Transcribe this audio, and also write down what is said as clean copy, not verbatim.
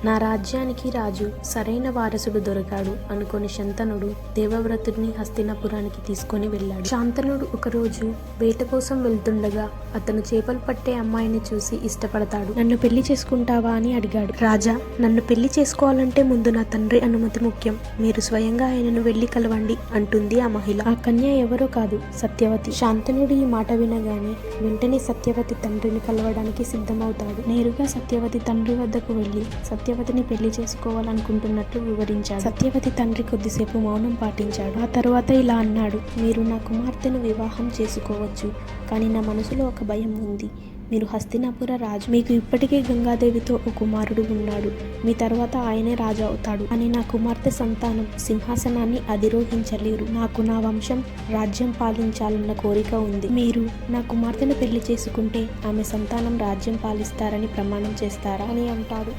నా రాజ్యానికి రాజు సరైన వారసుడు దొరికాడు అనుకుని శంతనుడు దేవవ్రతుడిని హస్తినాపురానికి తీసుకొని వెళ్ళాడు. శాంతనుడు ఒకరోజు వేట కోసం వెళ్తుండగా అతను చేపలు పట్టే అమ్మాయిని చూసి ఇష్టపడతాడు. నన్ను పెళ్లి చేసుకుంటావా అని అడిగాడు. రాజా, నన్ను పెళ్లి చేసుకోవాలంటే ముందు నా తండ్రి అనుమతి ముఖ్యం. మీరు స్వయంగా ఆయనను వెళ్లి కలవండి అంటుంది ఆ మహిళ. ఆ కన్య ఎవరో కాదు, సత్యవతి. శాంతనుడు ఈ మాట వినగానే వెంటనే సత్యవతి తండ్రిని కలవడానికి సిద్ధమవుతాడు. నేరుగా సత్యవతి తండ్రి వద్దకు వెళ్లి సత్యవతిని పెళ్లి చేసుకోవాలనుకుంటున్నట్లు వివరించాడు. సత్యవతి తండ్రి కొద్దిసేపు మౌనం పాటించాడు. ఆ తరువాత ఇలా అన్నాడు. మీరు నా కుమార్తెను వివాహం చేసుకోవచ్చు, కానీ నా మనసులో ఒక భయం ఉంది. మీరు హస్తినాపుర రాజు. మీకు ఇప్పటికే గంగాదేవితో ఒక కుమారుడు ఉన్నాడు. మీ తర్వాత ఆయనే రాజు అవుతాడు. అని నా కుమార్తె సంతానం సింహాసనాన్ని అధిరోహించలేరు. నాకు నా వంశం రాజ్యం పాలించాలన్న కోరిక ఉంది. మీరు నా కుమార్తెను పెళ్లి చేసుకుంటే ఆమె సంతానం రాజ్యం పాలిస్తారని ప్రమాణం చేస్తారా అని అంటాడు.